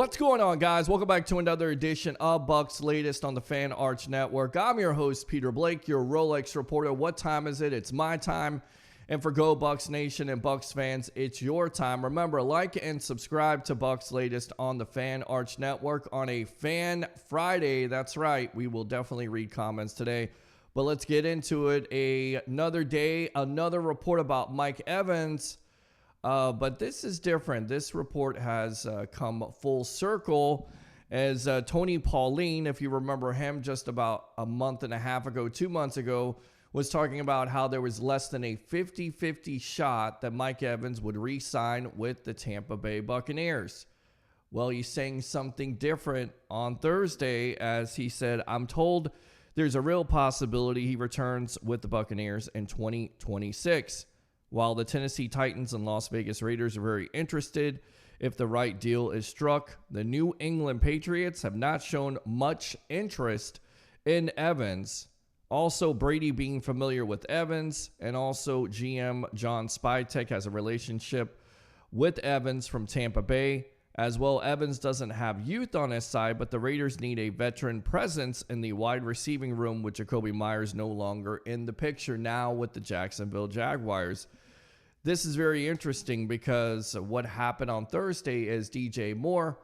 What's going on, guys? Welcome back to another edition of Bucs Latest on the Fan Arch Network. I'm your host, Peter Blake, your Rolex reporter. What time is it? It's my time. And for Go Bucs Nation and Bucs fans, it's your time. Remember, like and subscribe to Bucs Latest on the Fan Arch Network on a Fan Friday. That's right. We will definitely read comments today. But let's get into it. Another day, another report about Mike Evans. But this is different. This report has come full circle as Tony Pauline, if you remember him just about a month and a half ago, 2 months ago, was talking about how there was less than a 50-50 shot that Mike Evans would re-sign with the Tampa Bay Buccaneers. Well, he's saying something different on Thursday as he said, I'm told there's a real possibility he returns with the Buccaneers in 2026. While the Tennessee Titans and Las Vegas Raiders are very interested if the right deal is struck, the New England Patriots have not shown much interest in Evans. Also, Brady being familiar with Evans, and also GM John Spytek has a relationship with Evans from Tampa Bay. As well, Evans doesn't have youth on his side, but the Raiders need a veteran presence in the wide receiving room with Jacoby Myers no longer in the picture now with the Jacksonville Jaguars. This is very interesting because what happened on Thursday is DJ Moore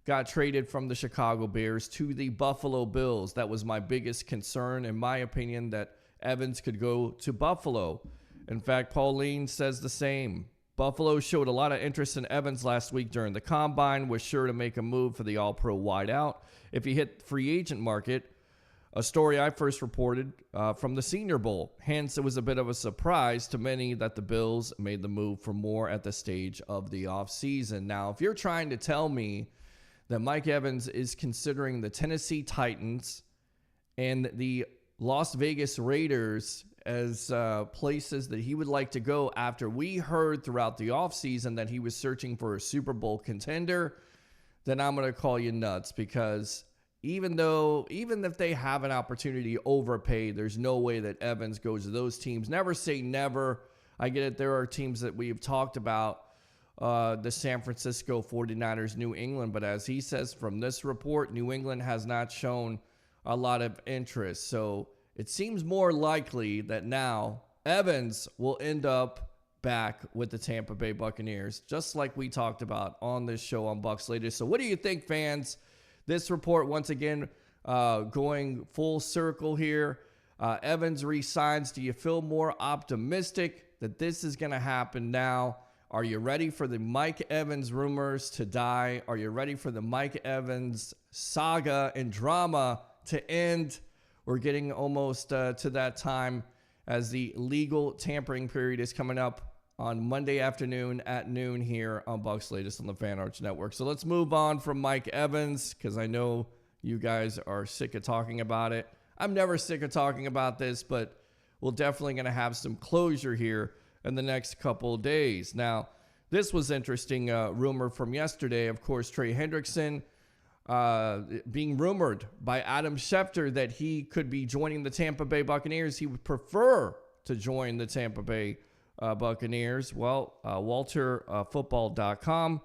got traded from the Chicago Bears to the Buffalo Bills. That was my biggest concern, in my opinion, that Evans could go to Buffalo. In fact, Pauline says the same. Buffalo showed a lot of interest in Evans last week during the Combine, was sure to make a move for the All-Pro wideout if he hit the free agent market. A story I first reported from the Senior Bowl. Hence, it was a bit of a surprise to many that the Bills made the move for more at the stage of the offseason. Now, if you're trying to tell me that Mike Evans is considering the Tennessee Titans and the Las Vegas Raiders as places that he would like to go after we heard throughout the offseason that he was searching for a Super Bowl contender, then I'm going to call you nuts, because even if they have an opportunity to overpay, there's no way that Evans goes to those teams. Never say never. I get it. There are teams that we've talked about, the San Francisco 49ers, New England. But as he says from this report, New England has not shown a lot of interest. So it seems more likely that now Evans will end up back with the Tampa Bay Buccaneers, just like we talked about on this show on Bucs Latest. So what do you think, fans? This report, once again, going full circle here. Evans resigns. Do you feel more optimistic that this is going to happen now? Are you ready for the Mike Evans rumors to die? Are you ready for the Mike Evans saga and drama to end? We're getting almost to that time as the legal tampering period is coming up on Monday afternoon at noon here on Bucs Latest on the Fan Arch Network. So let's move on from Mike Evans, because I know you guys are sick of talking about it. I'm never sick of talking about this, but we're definitely going to have some closure here in the next couple of days. Now, this was interesting rumor from yesterday. Of course, Trey Hendrickson being rumored by Adam Schefter that he could be joining the Tampa Bay Buccaneers. He would prefer to join the Tampa Bay Buccaneers. Well, WalterFootball.com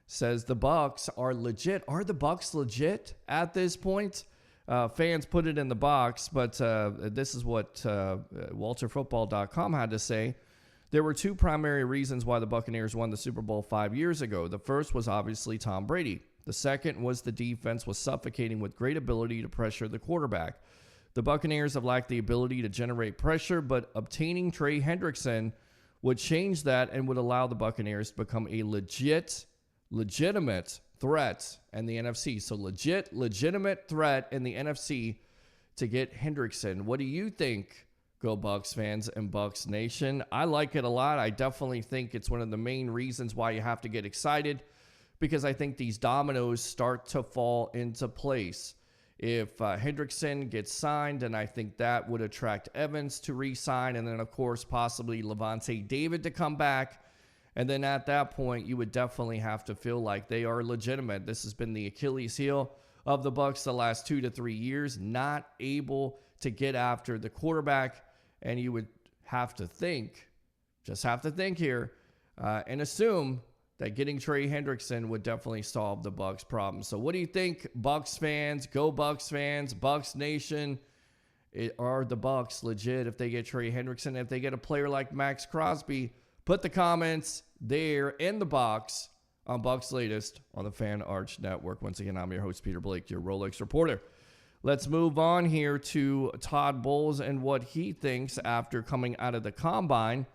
says the Bucs are legit. Are the Bucs legit at this point? Fans put it in the box, but this is what WalterFootball.com had to say. There were two primary reasons why the Buccaneers won the Super Bowl 5 years ago. The first was obviously Tom Brady. The second was the defense was suffocating with great ability to pressure the quarterback. The Buccaneers have lacked the ability to generate pressure, but obtaining Trey Hendrickson would change that and would allow the Buccaneers to become a legitimate threat in the NFC. So legitimate threat in the NFC to get Hendrickson. What do you think, Go Bucs fans and Bucs Nation? I like it a lot. I definitely think it's one of the main reasons why you have to get excited, because I think these dominoes start to fall into place. If Hendrickson gets signed, and I think that would attract Evans to re-sign, and then, of course, possibly Levante David to come back. And then at that point, you would definitely have to feel like they are legitimate. This has been the Achilles heel of the Bucs the last 2 to 3 years, not able to get after the quarterback. And you would have to think, just have to think here, and assume that getting Trey Hendrickson would definitely solve the Bucs problem. So what do you think, Bucs fans? Go Bucs fans, Bucs Nation. Are the Bucs legit if they get Trey Hendrickson? If they get a player like Max Crosby, put the comments there in the box on Bucs Latest on the Fan Arch Network. Once again, I'm your host, Peter Blake, your Rolex reporter. Let's move on here to Todd Bowles and what he thinks after coming out of the Combine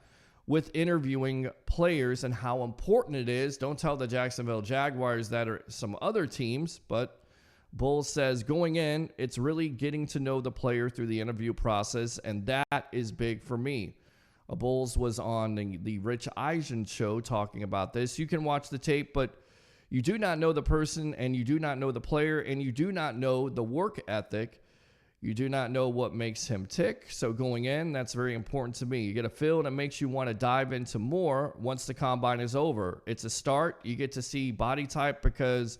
with interviewing players and how important it is. Don't tell the Jacksonville Jaguars that or some other teams, but Bowles says going in, it's really getting to know the player through the interview process, and that is big for me. Bowles was on the Rich Eisen show talking about this. You can watch the tape, but you do not know the person, and you do not know the player, and you do not know the work ethic. You do not know what makes him tick. So going in, that's very important to me. You get a feel, and it makes you want to dive into more once the Combine is over. It's a start. You get to see body type because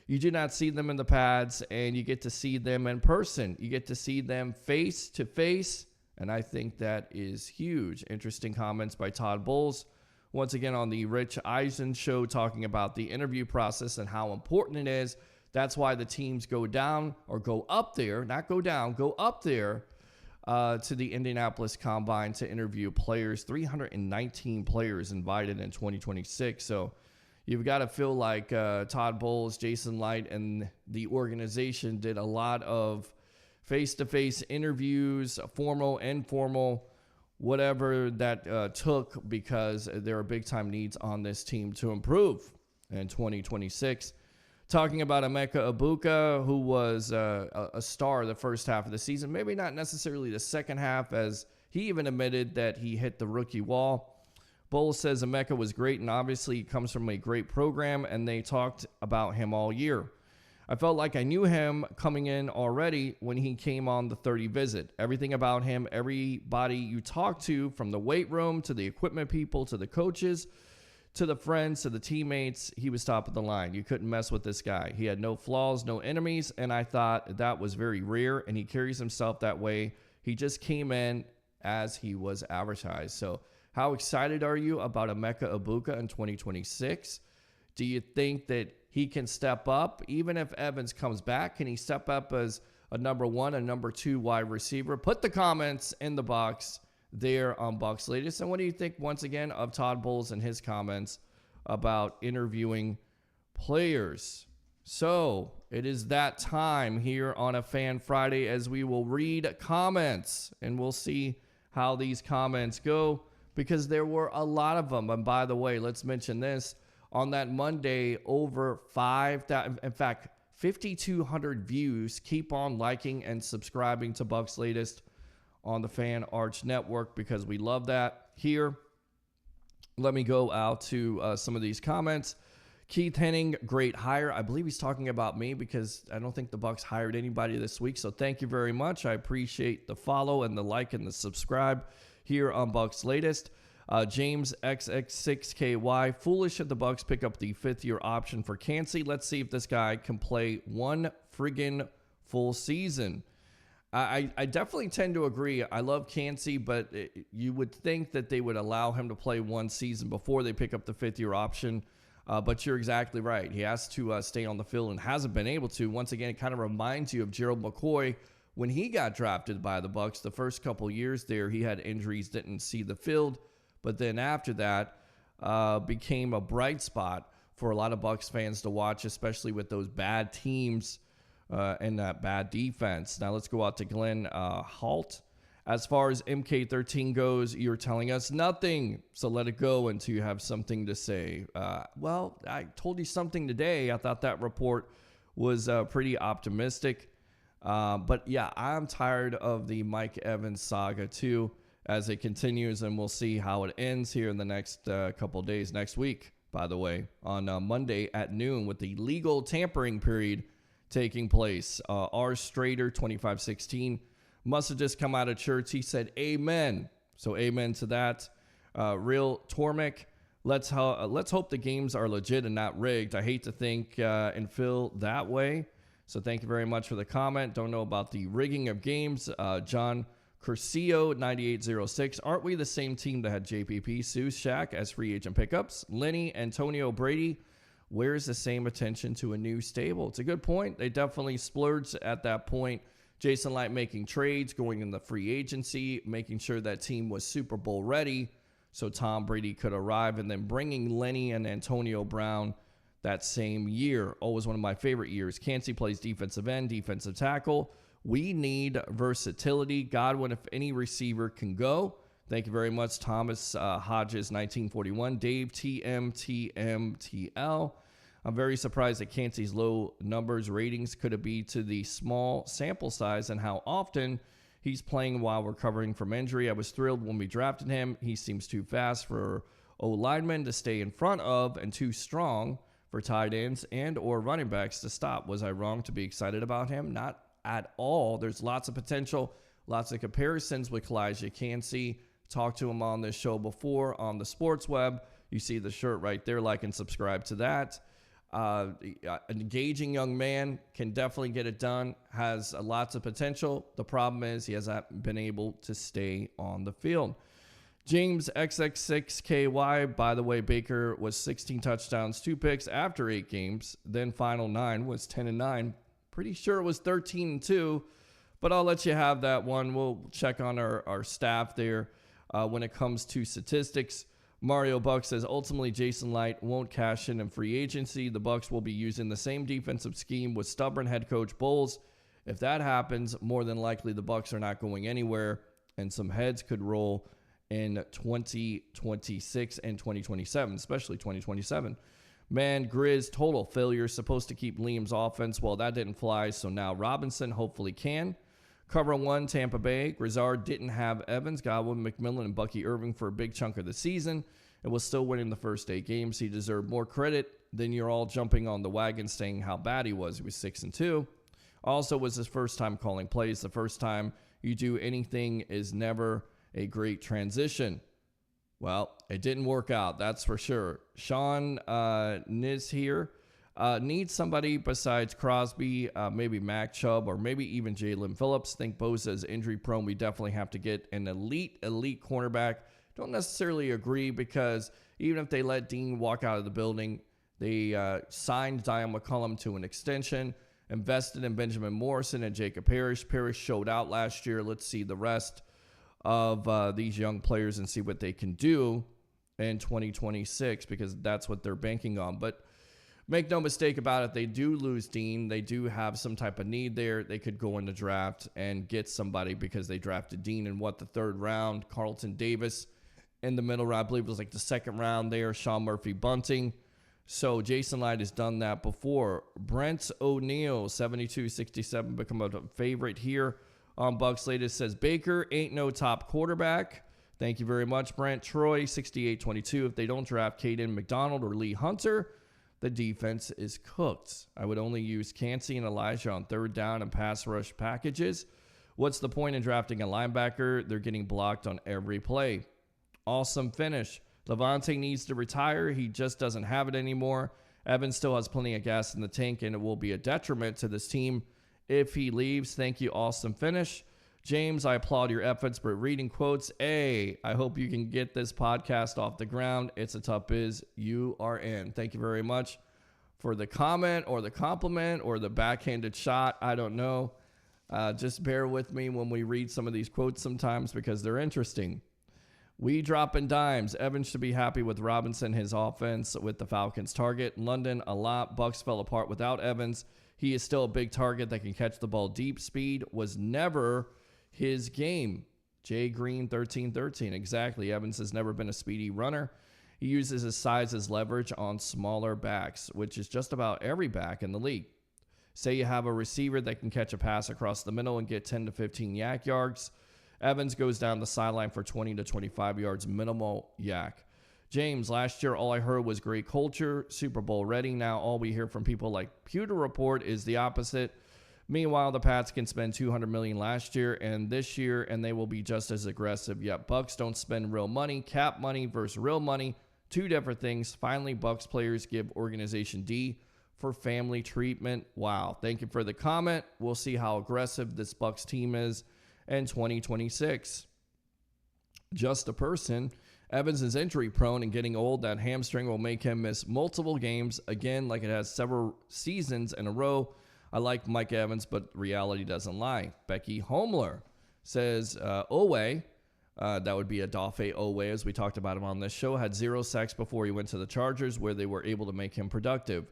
you do not see them in the pads, and you get to see them in person. You get to see them face to face, and I think that is huge. Interesting comments by Todd Bowles. Once again on the Rich Eisen show talking about the interview process and how important it is. That's why the teams go down or go up there, not go down, go up there to the Indianapolis Combine to interview players. 319 players invited in 2026. So you've got to feel like Todd Bowles, Jason Light, and the organization did a lot of face-to-face interviews, formal, informal, whatever that took, because there are big-time needs on this team to improve in 2026. Talking about Emeka Egbuka, who was a star the first half of the season, maybe not necessarily the second half, as he even admitted that he hit the rookie wall. Bowles says Emeka was great, and obviously he comes from a great program, and they talked about him all year. I felt like I knew him coming in already when he came on the 30 visit. Everything about him, everybody you talk to, from the weight room to the equipment people to the coaches to the friends to the teammates, he was top of the line. You couldn't mess with this guy. He had no flaws, no enemies, and I thought that was very rare, and he carries himself that way. He just came in as he was advertised. So how excited are you about Emeka Egbuka in 2026? Do you think that he can step up? Even if Evans comes back, can he step up as a number one, a number two wide receiver? Put the comments in the box there on Bucs Latest. And what do you think, once again, of Todd Bowles and his comments about interviewing players? So it is that time here on a Fan Friday as we will read comments, and we'll see how these comments go, because there were a lot of them. And by the way, let's mention this. On that Monday, over 5,000, in fact, 5,200 views. Keep on liking and subscribing to Bucs Latest on the Fan Arch Network, because we love that here. Let me go out to some of these comments. Keith Henning, great hire. I believe he's talking about me, because I don't think the Bucs hired anybody this week. So thank you very much. I appreciate the follow and the like and the subscribe here on Bucs Latest. James XX6KY, foolish if the Bucs pick up the fifth-year option for Kancey. Let's see if this guy can play one friggin' full season. I definitely tend to agree. I love Kancey, but you would think that they would allow him to play one season before they pick up the fifth-year option. But you're exactly right. He has to stay on the field and hasn't been able to. Once again, it kind of reminds you of Gerald McCoy when he got drafted by the Bucs. The first couple years there, he had injuries, didn't see the field. But then after that, became a bright spot for a lot of Bucs fans to watch, especially with those bad teams and that bad defense. Now let's go out to Glenn Halt. As far as MK13 goes, you're telling us nothing, so let it go until you have something to say. Well, I told you something today. I thought that report was pretty optimistic. But yeah, I'm tired of the Mike Evans saga too, as it continues, and we'll see how it ends here in the next couple of days. Next week, by the way, on Monday at noon, with the legal tampering period taking place. R. Strader, 2516, must have just come out of church. He said, amen. So amen to that. Real Tormek, let's hope the games are legit and not rigged. I hate to think and feel that way. So thank you very much for the comment. Don't know about the rigging of games. John Curcio 9806. Aren't we the same team that had JPP, Seuss, Shaq as free agent pickups? Lenny, Antonio, Brady. Where's the same attention to a new stable? It's a good point. They definitely splurged at that point. Jason Light making trades, going in the free agency, making sure that team was Super Bowl ready so Tom Brady could arrive, and then bringing Lenny and Antonio Brown that same year. Always one of my favorite years. Kancey plays defensive end, defensive tackle. We need versatility. Godwin, if any receiver can go. Thank you very much, Thomas Hodges, 1941. Dave, TMTMTL. I'm very surprised at Kancey's low numbers ratings. Could it be to the small sample size and how often he's playing while recovering from injury? I was thrilled when we drafted him. He seems too fast for O-linemen to stay in front of and too strong for tight ends and or running backs to stop. Was I wrong to be excited about him? Not at all. There's lots of potential, lots of comparisons with Kalijah Kancey. Talked to him on this show before on the Sports Web. You see the shirt right there. Like and subscribe to that. An engaging young man, can definitely get it done, has lots of potential. The problem is he hasn't been able to stay on the field. James XX6KY, by the way, Baker was 16 touchdowns, 2 picks after 8 games. Then final 9 was 10-9. Pretty sure it was 13-2, but I'll let you have that one. We'll check on our staff there when it comes to statistics. Mario Buck says, ultimately, Jason Light won't cash in free agency. The Bucs will be using the same defensive scheme with stubborn head coach Bowles. If that happens, more than likely the Bucs are not going anywhere, and some heads could roll in 2026 and 2027, especially 2027. Man, Grizz, total failure. Supposed to keep Liam's offense. Well, that didn't fly, so now Robinson hopefully can. Cover 1, Tampa Bay. Grizzard didn't have Evans, Godwin, McMillan, and Bucky Irving for a big chunk of the season and was still winning the first 8 games. He deserved more credit than you're all jumping on the wagon saying how bad he was. He was 6-2. Also was his first time calling plays. The first time you do anything is never a great transition. Well, it didn't work out, that's for sure. Sean Niz here. Needs somebody besides Crosby, maybe Mac Chubb, or maybe even Jalen Phillips. Think Bosa is injury prone. We definitely have to get an elite cornerback. Don't necessarily agree because even if they let Dean walk out of the building, they signed Dion McCollum to an extension, invested in Benjamin Morrison and Jacob Parrish. Parrish showed out last year. Let's see the rest of these young players and see what they can do in 2026 because that's what they're banking on. But make no mistake about it, they do lose Dean. They do have some type of need there. They could go in the draft and get somebody because they drafted Dean in the 3rd round. Carlton Davis in the middle round, I believe it was like the 2nd round there. Sean Murphy Bunting. So Jason Light has done that before. Brent O'Neill, 7267, become a favorite here on Bucs Latest, says Baker ain't no top quarterback. Thank you very much, Brent. Troy, 6822. If they don't draft Caden McDonald or Lee Hunter, the defense is cooked. I would only use Kancey and Elijah on 3rd down and pass rush packages. What's the point in drafting a linebacker? They're getting blocked on every play. Awesome finish. Levante needs to retire. He just doesn't have it anymore. Evans still has plenty of gas in the tank, and it will be a detriment to this team if he leaves. Thank you, awesome finish. James, I applaud your efforts, but reading quotes, I hope you can get this podcast off the ground. It's a tough biz. You are in. Thank you very much for the comment or the compliment or the backhanded shot. I don't know. Just bear with me when we read some of these quotes sometimes because they're interesting. We drop in dimes. Evans should be happy with Robinson, his offense with the Falcons target. London, a lot. Bucs fell apart without Evans. He is still a big target that can catch the ball deep. Speed was never his game. Jay Green, 1313. Exactly. Evans has never been a speedy runner. He uses his size as leverage on smaller backs, which is just about every back in the league. Say you have a receiver that can catch a pass across the middle and get 10 to 15 yak yards. Evans goes down the sideline for 20 to 25 yards, minimal yak. James, last year all I heard was great culture, Super Bowl ready. Now all we hear from people like Pewter Report is the opposite. Meanwhile, the Pats can spend $200 million last year and this year, and they will be just as aggressive. Yet Bucs don't spend real money. Cap money versus real money, 2 different things. Finally, Bucs players give organization D for family treatment. Wow. Thank you for the comment. We'll see how aggressive this Bucs team is and 2026. Just a person. Evans is injury prone and getting old. That hamstring will make him miss multiple games again, like it has several seasons in a row. I like Mike Evans, but reality doesn't lie. Becky Homler says Owe, that would be Odafe Owe, as we talked about him on this show, had 0 sacks before he went to the Chargers, where they were able to make him productive.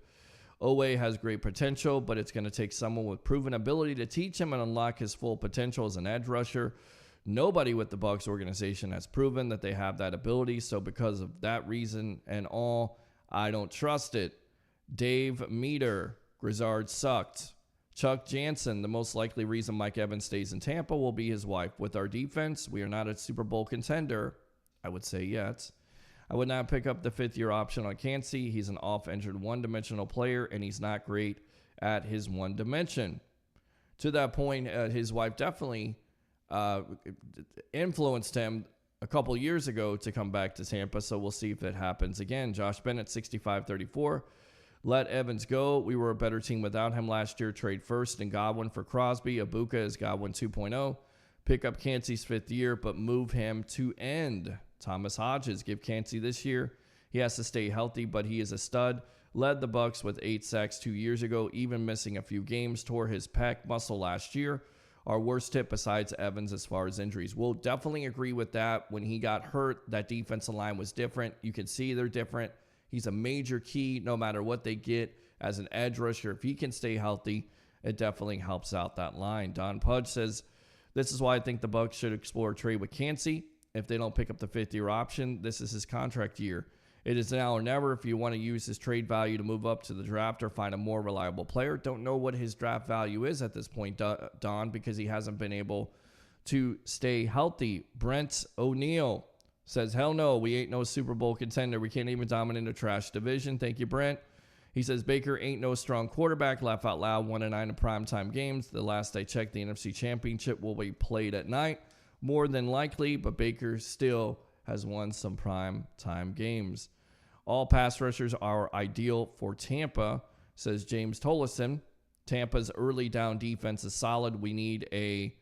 Owe has great potential, but it's going to take someone with proven ability to teach him and unlock his full potential as an edge rusher. Nobody with the Bucs organization has proven that they have that ability, so because of that reason and all, I don't trust it. Dave Meter, Grizzard sucked. Chuck Jansen, the most likely reason Mike Evans stays in Tampa will be his wife. With our defense, we are not a Super Bowl contender, I would say yet. I would not pick up the fifth-year option on Cansey. He's an off-injured one-dimensional player, and he's not great at his one dimension. To that point, his wife definitely influenced him a couple years ago to come back to Tampa, so we'll see if it happens again. Josh Bennett, 65-34. Let Evans go. We were a better team without him last year. Trade first and Godwin for Crosby. Ibuka is Godwin 2.0. Pick up Cansey's fifth year, but move him to end. Thomas Hodges, give Cansey this year. He has to stay healthy, but he is a stud. Led the Bucs with 8 sacks 2 years ago, even missing a few games. Tore his pec muscle last year. Our worst hit besides Evans as far as injuries. We'll definitely agree with that. When he got hurt, that defensive line was different. You can see they're different. He's a major key no matter what they get as an edge rusher. If he can stay healthy, it definitely helps out that line. Don Pudge says, this is why I think the Bucs should explore a trade with Cansey. If they don't pick up the fifth-year option, this is his contract year. It is now or never if you want to use his trade value to move up to the draft or find a more reliable player. Don't know what his draft value is at this point, Don, because he hasn't been able to stay healthy. Brent O'Neill says, hell no, we ain't no Super Bowl contender. We can't even dominate a trash division. Thank you, Brent. He says, Baker ain't no strong quarterback. Laugh out loud, 1-9 in primetime games. The last I checked, the NFC Championship will be played at night. More than likely, but Baker still has won some prime time games. All pass rushers are ideal for Tampa, says James Tollison. Tampa's early down defense is solid. We need a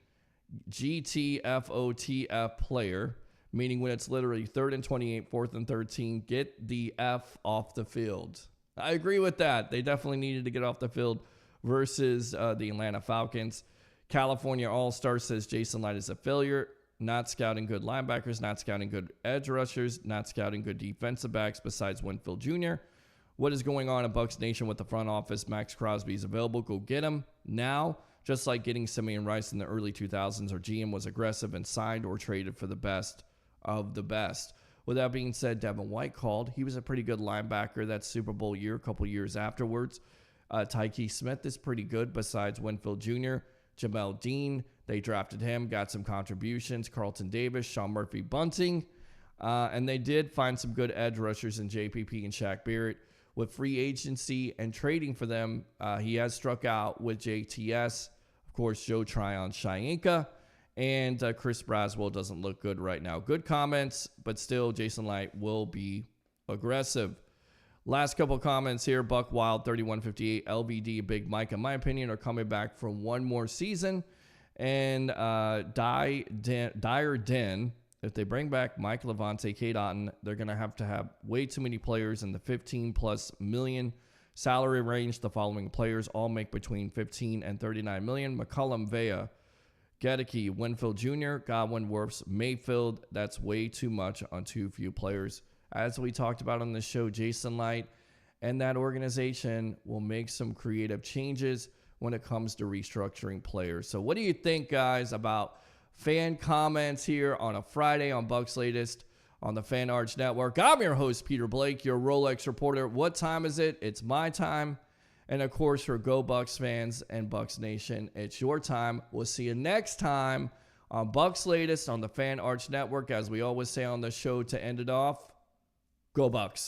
GTFOTF player, meaning when it's literally 3rd and 28, 4th and 13, get the F off the field. I agree with that. They definitely needed to get off the field versus the Atlanta Falcons. California All-Star says Jason Light is a failure. Not scouting good linebackers, not scouting good edge rushers, not scouting good defensive backs besides Winfield Jr. What is going on in Bucs Nation with the front office? Max Crosby is available. Go get him now. Just like getting Simeon Rice in the early 2000s, our GM was aggressive and signed or traded for the best of the best. With that being said, Devin White called. He was a pretty good linebacker that Super Bowl year, a couple years afterwards. Tyke Smith is pretty good besides Winfield Jr. Jamel Dean, they drafted him, got some contributions. Carlton Davis, Sean Murphy Bunting. And they did find some good edge rushers in JPP and Shaq Barrett. With free agency and trading for them, he has struck out with JTS. Of course, Joe Tryon-Shoyinka. And Chris Braswell doesn't look good right now. Good comments, but still, Jason Light will be aggressive. Last couple comments here. Buck Wild, 3158. LVD, Big Mike, in my opinion, are coming back for one more season. And Dyer Den, if they bring back Mike Levante, Kate Otten, they're going to have way too many players in the 15+ million salary range. The following players all make between 15 and 39 million. McCullum, Vea, Gedeke, Winfield Jr., Godwin, Wirfs, Mayfield. That's way too much on too few players. As we talked about on the show, Jason Light and that organization will make some creative changes when it comes to restructuring players. So what do you think, guys, about fan comments here on a Friday on Bucs Latest on the Fan Arch Network? I'm your host, Peter Blake, your Rolex reporter. What time is it? It's my time. And, of course, for Go Bucs fans and Bucs Nation, it's your time. We'll see you next time on Bucs Latest on the Fan Arch Network. As we always say on the show to end it off, Go Bucs.